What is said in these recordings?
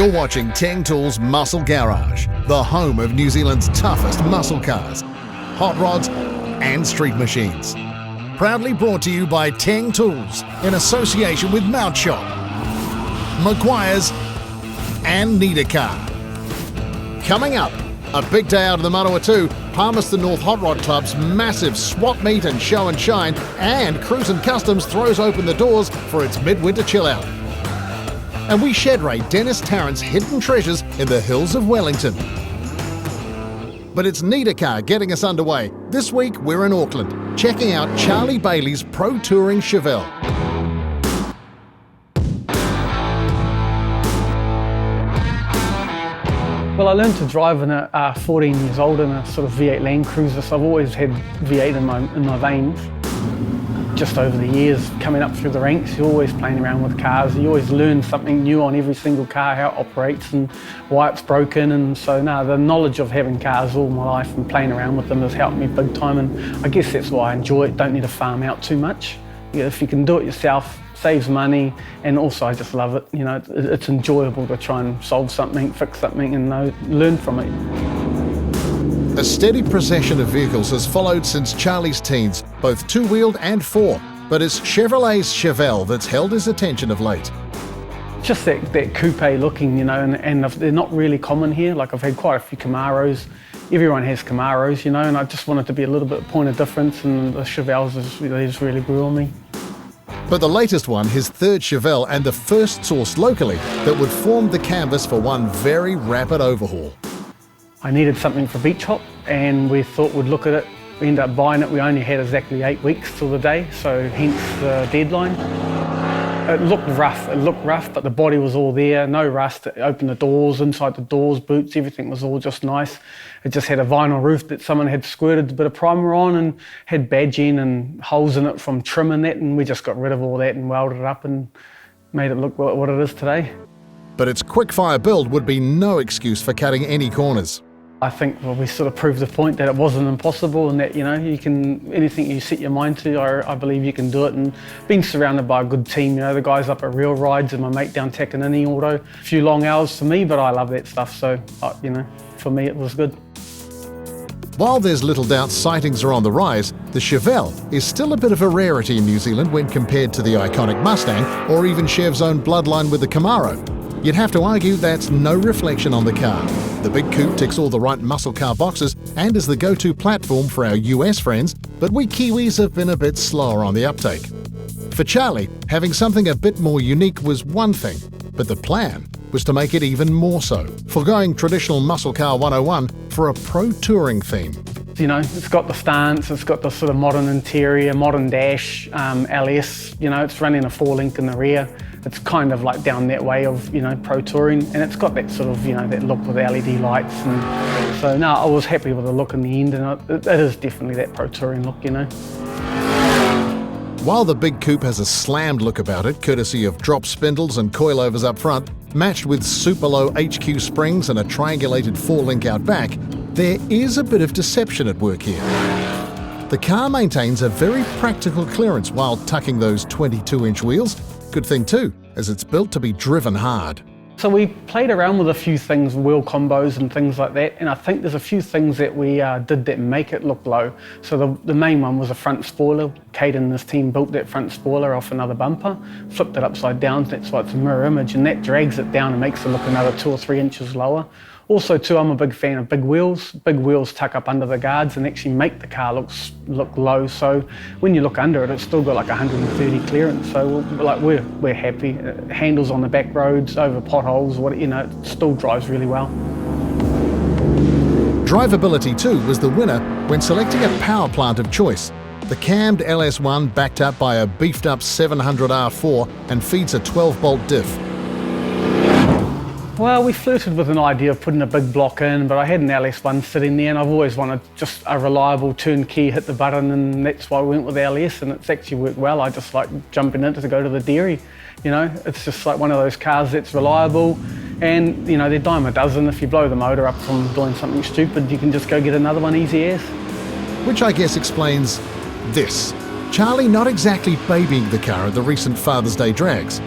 You're watching Teng Tools Muscle Garage, the home of New Zealand's toughest muscle cars, hot rods and street machines. Proudly brought to you by Teng Tools in association with Mount Shop, Maguire's and Need a Car. Coming up, a big day out of the Manawatu, Palmerston North Hot Rod Club's massive swap meet and show and shine, and Cruise & Customs throws open the doors for its midwinter chill out. And we shed raid Dennis Tarrant's hidden treasures in the hills of Wellington. But it's Need a Car getting us underway. This week we're in Auckland, checking out Charlie Bailey's Pro Touring Chevelle. Well, I learned to drive when I 14 years old in a sort of V8 Land Cruiser, so I've always had V8 in my veins. Just over the years, coming up through the ranks, you're always playing around with cars. You always learn something new on every single car, how it operates and why it's broken. And so now the knowledge of having cars all my life and playing around with them has helped me big time. And I guess that's why I enjoy it. Don't need to farm out too much. If you can do it yourself, saves money, and also I just love it. You know, it's enjoyable to try and solve something, fix something, and learn from it. A steady procession of vehicles has followed since Charlie's teens, both two-wheeled and four, but it's Chevrolet's Chevelle that's held his attention of late. Just that coupe looking, you know, and they're not really common here. Like I've had quite a few Camaros. Everyone has Camaros, you know, and I just wanted to be a little bit of point of difference, and the Chevelles just really grew on me. But the latest one, his third Chevelle and the first sourced locally, that would form the canvas for one very rapid overhaul. I needed something for beach hop, and we thought we'd look at it. We ended up buying it. We only had exactly 8 weeks till the day, so hence the deadline. It looked rough, but the body was all there, no rust. It opened the doors, inside the doors, boots, everything was all just nice. It just had a vinyl roof that someone had squirted a bit of primer on and had badging and holes in it from trim and that, and we just got rid of all that and welded it up and made it look what it is today. But its quick-fire build would be no excuse for cutting any corners. I think we sort of proved the point that it wasn't impossible, and that, you know, you can, anything you set your mind to, I believe you can do it. And being surrounded by a good team, you know, the guys up at Real Rides and my mate down Takanini Auto, a few long hours for me, but I love that stuff, so, you know, for me it was good. While there's little doubt sightings are on the rise, the Chevelle is still a bit of a rarity in New Zealand when compared to the iconic Mustang or even Chev's own bloodline with the Camaro. You'd have to argue that's no reflection on the car. The big coupe ticks all the right muscle car boxes and is the go-to platform for our US friends, but we Kiwis have been a bit slower on the uptake. For Charlie, having something a bit more unique was one thing, but the plan was to make it even more so, foregoing traditional muscle car 101 for a pro touring theme. You know, it's got the stance, it's got the sort of modern interior, modern dash, LS, you know, it's running a 4-link in the rear. It's kind of like down that way of, you know, pro touring, and it's got that sort of, you know, that look with LED lights. And so no, I was happy with the look in the end, and it is definitely that pro touring look, you know. While the big coupe has a slammed look about it, courtesy of drop spindles and coilovers up front, matched with super low HQ springs and a triangulated 4-link out back, there is a bit of deception at work here. The car maintains a very practical clearance while tucking those 22-inch wheels. Good thing too, as it's built to be driven hard. So we played around with a few things, wheel combos and things like that, and I think there's a few things that we did that make it look low. So the main one was a front spoiler. Kate and his team built that front spoiler off another bumper, flipped it upside down, that's why it's a mirror image, and that drags it down and makes it look another 2 or 3 inches lower. Also too, I'm a big fan of big wheels. Big wheels tuck up under the guards and actually make the car look low. So when you look under it, it's still got like 130 clearance. So we're happy. It handles on the back roads, over potholes, you know, it still drives really well. Drivability too was the winner when selecting a power plant of choice. The cammed LS1 backed up by a beefed up 700R4 and feeds a 12-bolt diff. Well, we flirted with an idea of putting a big block in, but I had an LS1 sitting there, and I've always wanted just a reliable turnkey, hit the button, and that's why we went with LS, and it's actually worked well. I just like jumping in to go to the dairy, you know. It's just like one of those cars that's reliable, and, you know, they're dime a dozen. If you blow the motor up from doing something stupid, you can just go get another one easy as. Which I guess explains this. Charlie not exactly babying the car at the recent Father's Day drags.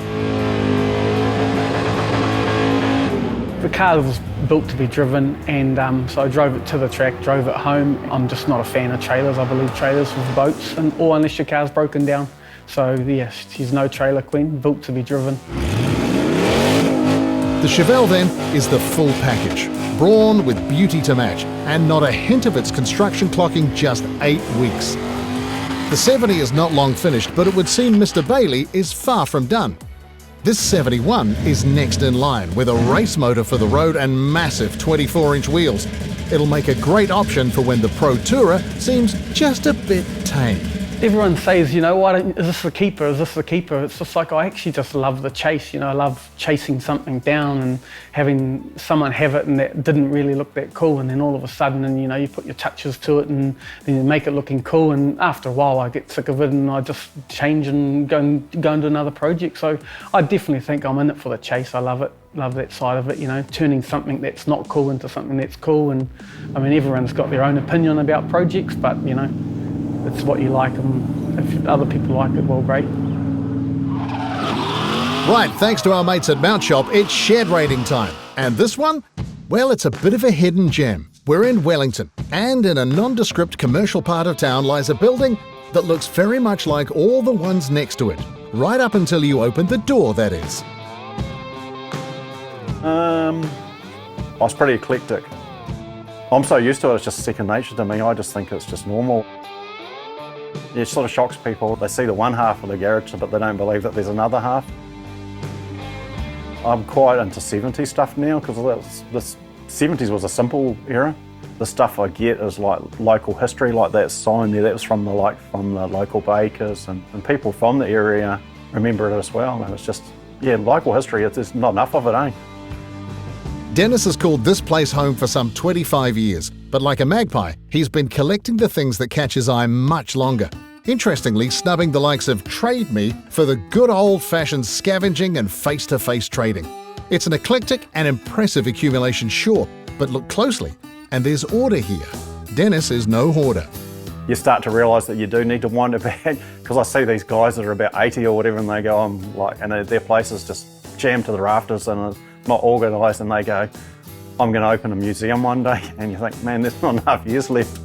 The car was built to be driven, and so I drove it to the track, drove it home. I'm just not a fan of trailers. I believe trailers with boats, or unless your car's broken down. So yeah, she's no trailer queen, built to be driven. The Chevelle then is the full package, brawn with beauty to match, and not a hint of its construction clocking just 8 weeks. The 70 is not long finished, but it would seem Mr. Bailey is far from done. This 71 is next in line, with a race motor for the road and massive 24-inch wheels. It'll make a great option for when the Pro Tourer seems just a bit tame. Everyone says, you know, is this the keeper, is this the keeper? It's just like, I actually just love the chase, you know, I love chasing something down and having someone have it and that didn't really look that cool, and then all of a sudden, and you know, you put your touches to it and then you make it looking cool, and after a while I get sick of it and I just change and go into another project. So I definitely think I'm in it for the chase. I love it. Love that side of it, you know, turning something that's not cool into something that's cool. And I mean, everyone's got their own opinion about projects, but you know, it's what you like, and if other people like it, well, great. Right, thanks to our mates at Mount Shop, it's shed raiding time. And this one? Well, it's a bit of a hidden gem. We're in Wellington, and in a nondescript commercial part of town lies a building that looks very much like all the ones next to it. Right up until you open the door, that is. I was pretty eclectic. I'm so used to it, it's just second nature to me. I just think it's just normal. It sort of shocks people. They see the one half of the garage, but they don't believe that there's another half. I'm quite into 70s stuff now, because the 70s was a simple era. The stuff I get is like local history, like that sign there, that was from the local bakers, and people from the area remember it as well. And it's just, yeah, local history, there's not enough of it, eh? Dennis has called this place home for some 25 years, but like a magpie, he's been collecting the things that catch his eye much longer. Interestingly, snubbing the likes of Trade Me for the good old-fashioned scavenging and face-to-face trading. It's an eclectic and impressive accumulation, sure, but look closely, and there's order here. Dennis is no hoarder. You start to realise that you do need to wind it back, because I see these guys that are about 80 or whatever, and they go, and their place is just jammed to the rafters and it's not organised, and they go, I'm going to open a museum one day, and you think, man, there's not enough years left.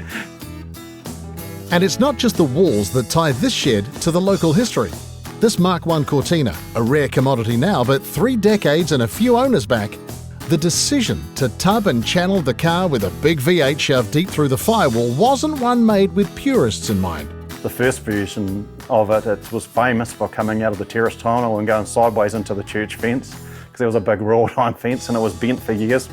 And it's not just the walls that tie this shed to the local history. This Mark I Cortina, a rare commodity now, but 3 decades and a few owners back, the decision to tub and channel the car with a big V8 shoved deep through the firewall wasn't one made with purists in mind. The first version of it was famous for coming out of the terrace tunnel and going sideways into the church fence, because there was a big wrought iron fence and it was bent for years.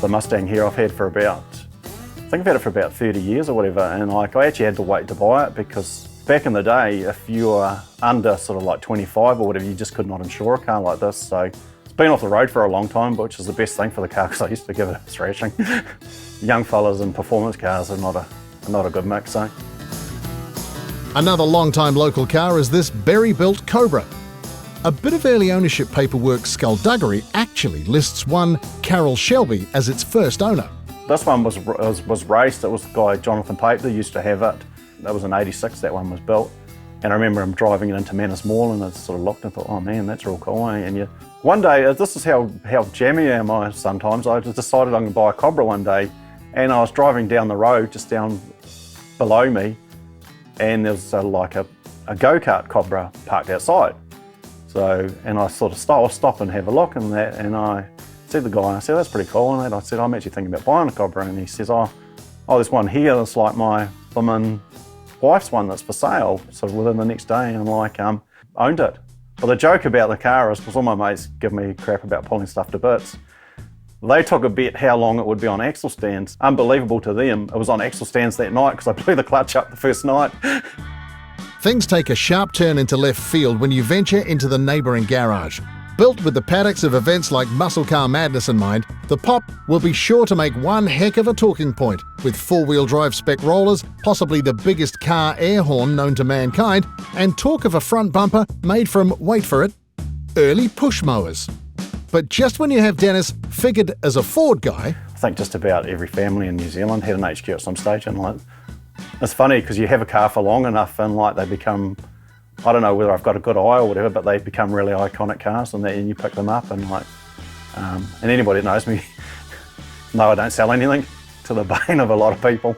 The Mustang here I've had for about, I think I've had it for about 30 years or whatever, and I actually had to wait to buy it, because back in the day, if you were under sort of like 25 or whatever, you just could not insure a car like this. So it's been off the road for a long time, which is the best thing for the car, because I used to give it a thrashing. Young fellas and performance cars are not a good mix, so. Another long-time local car is this Berry-built Cobra. A bit of early ownership paperwork skullduggery actually lists one Carol Shelby as its first owner. This one was raced. It was the guy Jonathan Pape that used to have it. That was in '86 that one was built. And I remember him driving it into Manus Mall, and I sort of looked and thought, oh man, that's real cool, eh? And one day, this is how jammy am I sometimes, I just decided I'm going to buy a Cobra one day, and I was driving down the road just down below me, and there was like a go-kart Cobra parked outside. So, and I sort of stop and have a look and that, and I said to the guy, I said, that's pretty cool, and I said, I'm actually thinking about buying a Cobra, and he says, oh, there's one here that's like my woman wife's one that's for sale, sort of within the next day, and I'm like, owned it. Well, the joke about the car is, because all my mates give me crap about pulling stuff to bits, they took a bet how long it would be on axle stands. Unbelievable to them, it was on axle stands that night, because I blew the clutch up the first night. Things take a sharp turn into left field when you venture into the neighbouring garage. Built with the paddocks of events like Muscle Car Madness in mind, the Pop will be sure to make one heck of a talking point, with four-wheel drive spec rollers, possibly the biggest car air horn known to mankind, and talk of a front bumper made from, wait for it, early push mowers. But just when you have Dennis figured as a Ford guy, I think just about every family in New Zealand had an HQ at some stage, and like, it's funny because you have a car for long enough and like they become, I don't know whether I've got a good eye or whatever, but they become really iconic cars, and you pick them up and like, And anybody that knows me, no, I don't sell anything, to the bane of a lot of people.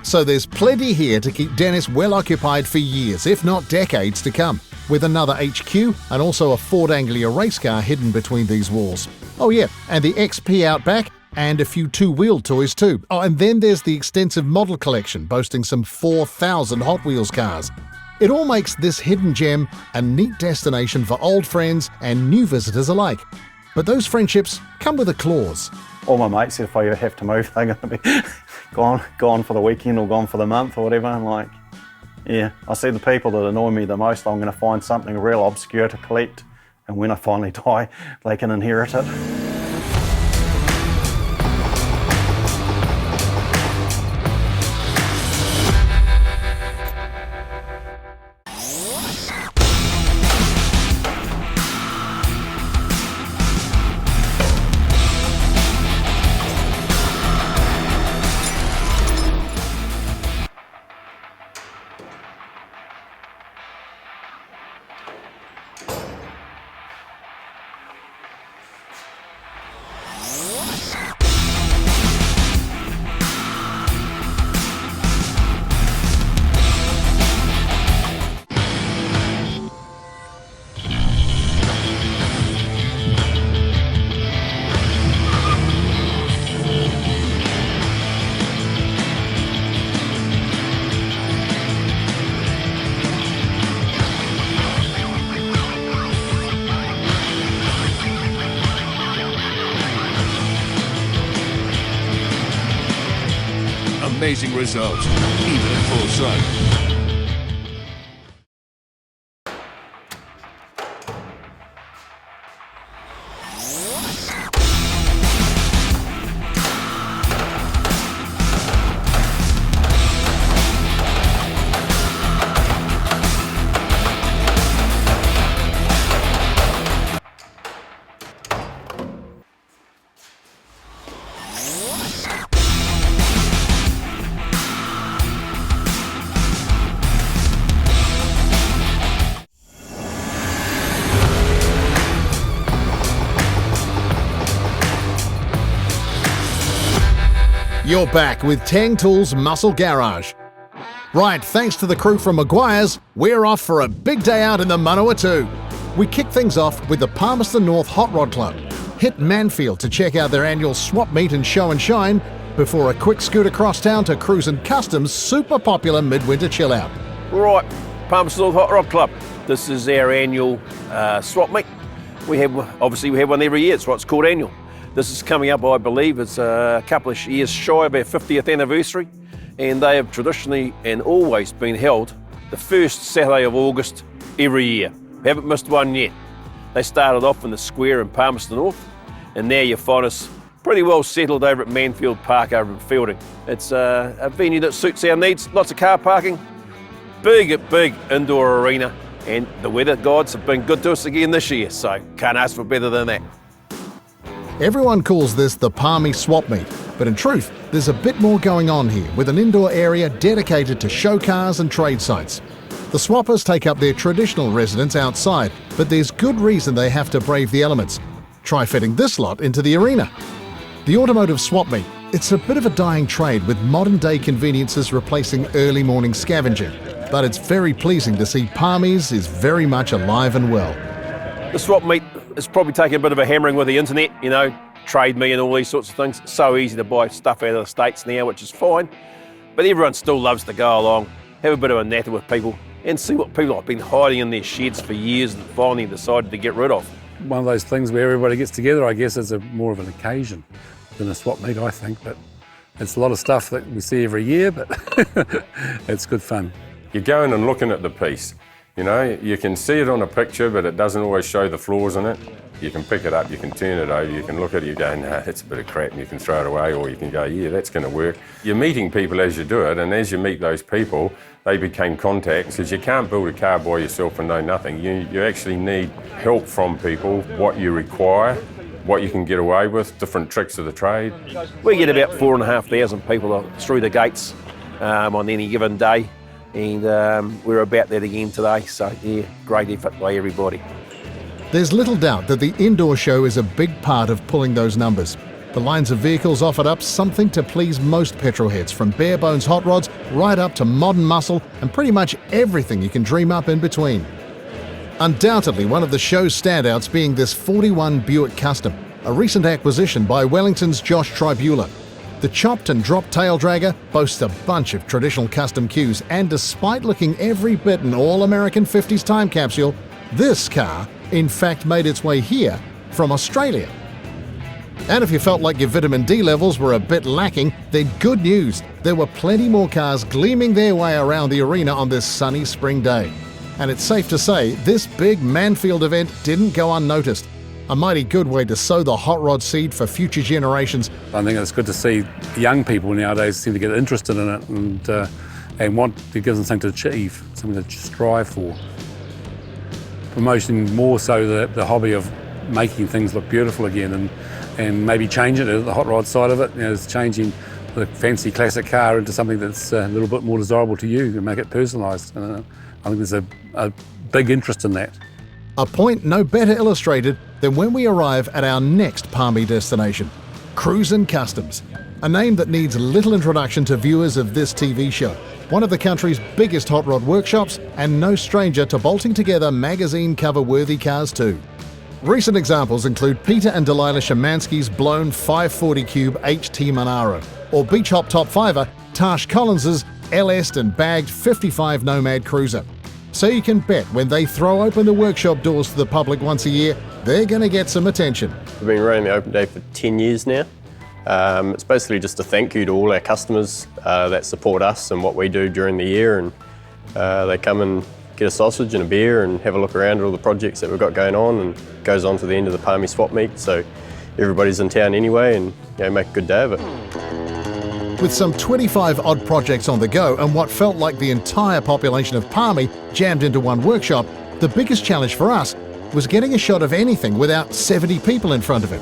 So there's plenty here to keep Dennis well occupied for years, if not decades to come, with another HQ and also a Ford Anglia race car hidden between these walls. Oh yeah, and the XP out back, and a few two-wheeled toys too. Oh, and then there's the extensive model collection boasting some 4,000 Hot Wheels cars. It all makes this hidden gem a neat destination for old friends and new visitors alike. But those friendships come with a clause. All my mates, if I have to move, they're going to be gone for the weekend or gone for the month or whatever. I'm like, yeah, I see the people that annoy me the most, I'm going to find something real obscure to collect, and when I finally die, they can inherit it. Amazing results, even at full sight. You're back with Teng Tools Muscle Garage. Right, thanks to the crew from Maguire's, we're off for a big day out in the Manawatu. We kick things off with the Palmerston North Hot Rod Club. Hit Manfield to check out their annual swap meet and show and shine, before a quick scoot across town to Cruise and Customs' super popular midwinter chill out. Right, Palmerston North Hot Rod Club. This is our annual swap meet. We have one every year. That's why it's called annual. This is coming up, I believe, it's a couple of years shy of our 50th anniversary, and they have traditionally and always been held the first Saturday of August every year. We haven't missed one yet. They started off in the square in Palmerston North, and now you find us pretty well settled over at Manfield Park over in Fielding. It's a venue that suits our needs, lots of car parking, big indoor arena, and the weather gods have been good to us again this year, so can't ask for better than that. Everyone calls this the Palmy Swap Meet, but in truth, there's a bit more going on here, with an indoor area dedicated to show cars and trade sites. The swappers take up their traditional residence outside, but there's good reason they have to brave the elements. Try fitting this lot into the arena. The automotive swap meet, it's a bit of a dying trade with modern day conveniences replacing early morning scavenging, but it's very pleasing to see Pommies is very much alive and well. The swap meet is probably taking a bit of a hammering with the internet, you know, Trade Me and all these sorts of things. It's so easy to buy stuff out of the States now, which is fine. But everyone still loves to go along, have a bit of a natter with people and see what people have been hiding in their sheds for years and finally decided to get rid of. One of those things where everybody gets together, I guess, is more of an occasion than a swap meet, I think. But it's a lot of stuff that we see every year, but it's good fun. You're going and looking at the piece. You know, you can see it on a picture, but it doesn't always show the flaws in it. You can pick it up, you can turn it over, you can look at it, you go, no, that's a bit of crap, and you can throw it away, or you can go, yeah, that's going to work. You're meeting people as you do it, and as you meet those people, they become contacts, because you can't build a car by yourself and know nothing. You actually need help from people, what you require, what you can get away with, different tricks of the trade. We get about 4,500 people through the gates on any given day. And we're about that again today, so yeah, great effort by everybody. There's little doubt that the indoor show is a big part of pulling those numbers. The lines of vehicles offered up something to please most petrolheads, from bare-bones hot rods right up to modern muscle and pretty much everything you can dream up in between. Undoubtedly one of the show's standouts being this 41 Buick Custom, a recent acquisition by Wellington's Josh Tribula. The chopped and dropped tail dragger boasts a bunch of traditional custom cues, and despite looking every bit an all-American 50s time capsule, this car in fact made its way here from Australia. And if you felt like your vitamin D levels were a bit lacking, then good news, there were plenty more cars gleaming their way around the arena on this sunny spring day. And it's safe to say this big Manfield event didn't go unnoticed. A mighty good way to sow the hot rod seed for future generations. I think it's good to see young people nowadays seem to get interested in it and want to give them something to achieve, something to strive for. Promoting more so the hobby of making things look beautiful again, and maybe change it to the hot rod side of it. It's changing the fancy classic car into something that's a little bit more desirable to you and make it personalised. I think there's a big interest in that. A point no better illustrated than when we arrive at our next Palmy destination, Cruisin' Customs, a name that needs little introduction to viewers of this TV show. One of the country's biggest hot rod workshops, and no stranger to bolting together magazine cover-worthy cars too. Recent examples include Peter and Delilah Szymanski's blown 540 Cube HT Monaro, or Beach Hop Top Fiver Tash Collins's LS'd and bagged 55 Nomad Cruiser. So you can bet when they throw open the workshop doors to the public once a year, they're going to get some attention. We've been running the open day for 10 years now. It's basically just a thank you to all our customers that support us and what we do during the year, and they come and get a sausage and a beer and have a look around at all the projects that we've got going on, and it goes on to the end of the Palmy swap meet, so everybody's in town anyway, and make a good day of it. With some 25 odd projects on the go and what felt like the entire population of Palmy jammed into one workshop, the biggest challenge for us was getting a shot of anything without 70 people in front of it.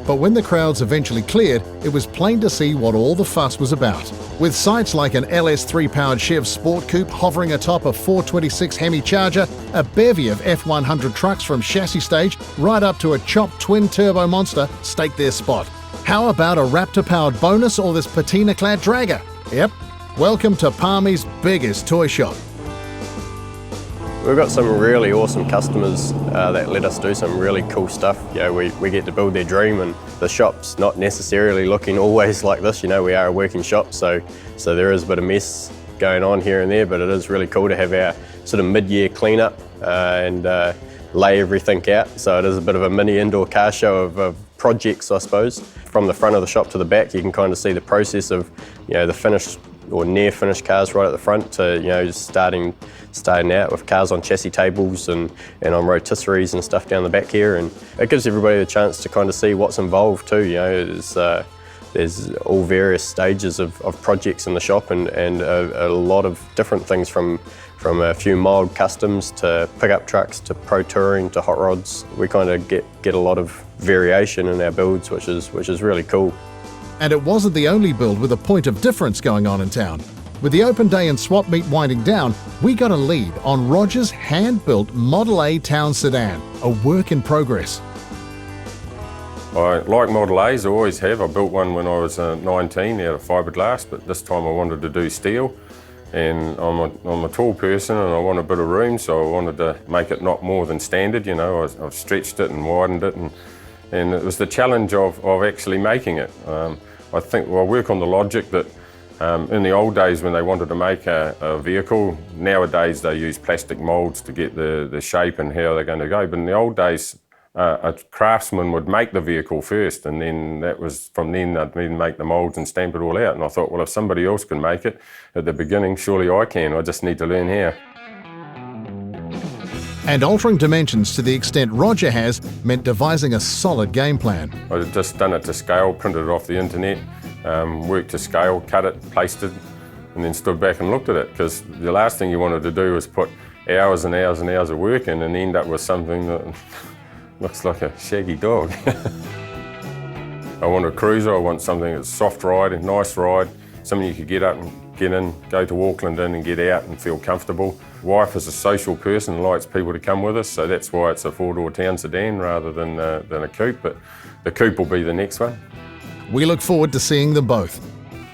But when the crowds eventually cleared, it was plain to see what all the fuss was about. With sights like an LS3 powered Chev Sport Coupe hovering atop a 426 Hemi Charger, a bevy of F100 trucks from chassis stage right up to a chopped twin-turbo monster stake their spot. How about a Raptor-powered bonus or this patina-clad dragger? Yep, welcome to Palmy's biggest toy shop. We've got some really awesome customers that let us do some really cool stuff. We get to build their dream, and the shop's not necessarily looking always like this. We are a working shop, so there is a bit of mess going on here and there, but it is really cool to have our sort of mid-year cleanup and lay everything out. So it is a bit of a mini indoor car show of projects, I suppose. From the front of the shop to the back, you can kind of see the process of the finished or near finished cars right at the front to just starting out with cars on chassis tables and on rotisseries and stuff down the back here, and it gives everybody a chance to kind of see what's involved too. There's all various stages of projects in the shop, and a lot of different things from a few mild customs to pickup trucks to pro touring to hot rods. We kind of get a lot of variation in our builds, which is really cool. And it wasn't the only build with a point of difference going on in town. With the open day and swap meet winding down, we got a lead on Roger's hand-built Model A Town Sedan, a work in progress. I like Model A's, I always have. I built one when I was 19 out of fiberglass, but this time I wanted to do steel. And I'm a tall person and I want a bit of room, so I wanted to make it not more than standard. I've stretched it and widened it, and it was the challenge of actually making it. I think I work on the logic that in the old days when they wanted to make a vehicle, nowadays they use plastic moulds to get the shape and how they're going to go. But in the old days, a craftsman would make the vehicle first, and then from then they'd make the moulds and stamp it all out. And I thought, well, if somebody else can make it at the beginning, surely I can. I just need to learn how. And altering dimensions to the extent Roger has meant devising a solid game plan. I'd just done it to scale, printed it off the internet, worked to scale, cut it, placed it, and then stood back and looked at it, because the last thing you wanted to do was put hours and hours and hours of work in and end up with something that looks like a shaggy dog. I want a cruiser, I want something that's soft ride, nice ride, something you could get up and get in, go to Auckland in and get out and feel comfortable. Wife is a social person and likes people to come with us, so that's why it's a four-door town sedan rather than a coupe, but the coupe will be the next one. We look forward to seeing them both.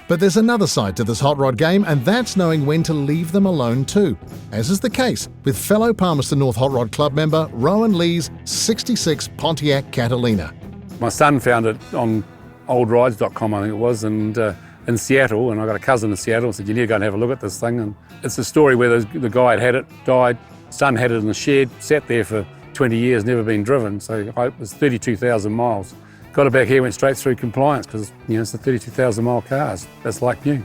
But there's another side to this hot rod game, and that's knowing when to leave them alone too, as is the case with fellow Palmerston North Hot Rod Club member Rowan Lee's 66 Pontiac Catalina. My son found it on oldrides.com, I think it was, and in Seattle, and I got a cousin in Seattle, said you need to go and have a look at this thing. And it's a story where the guy had it, died, son had it in the shed, sat there for 20 years, never been driven, so it was 32,000 miles. Got it back here, went straight through compliance because it's a 32,000 mile car. That's like new.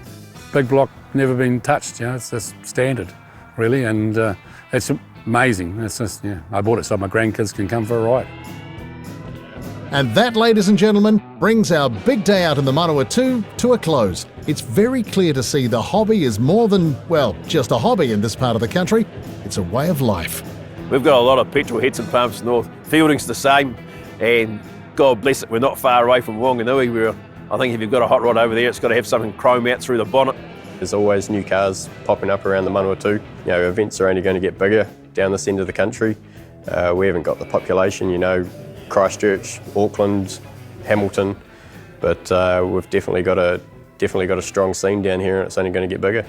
Big block, never been touched. It's just standard, really, and it's amazing. It's just, I bought it so my grandkids can come for a ride. And that, ladies and gentlemen, brings our big day out in the Manawatu to a close. It's very clear to see the hobby is more than, well, just a hobby in this part of the country. It's a way of life. We've got a lot of petrol heads in Palmerston North. Fielding's the same, and God bless it, we're not far away from Wanganui. I think if you've got a hot rod over there, it's got to have something chrome out through the bonnet. There's always new cars popping up around the Manawatu. Events are only going to get bigger down this end of the country. We haven't got the population, Christchurch, Auckland, Hamilton, but we've definitely got a strong scene down here, and it's only going to get bigger.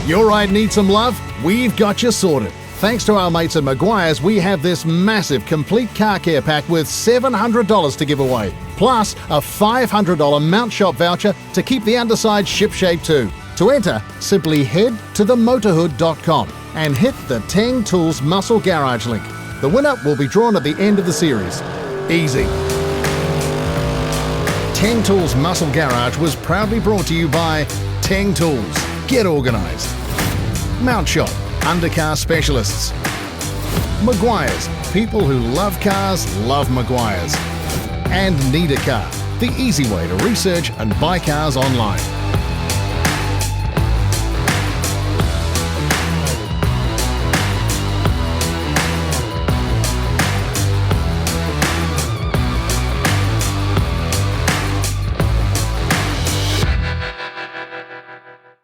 Your ride needs some love? We've got you sorted. Thanks to our mates at Maguire's, we have this massive complete car care pack worth $700 to give away, plus a $500 mount shop voucher to keep the underside shipshape too. To enter, simply head to themotorhood.com and hit the Teng Tools Muscle Garage link. The winner will be drawn at the end of the series. Easy. Teng Tools Muscle Garage was proudly brought to you by Teng Tools. Get organised. Mount Shop, undercar specialists. Maguire's, people who love cars love Maguire's. And Need a Car, the easy way to research and buy cars online.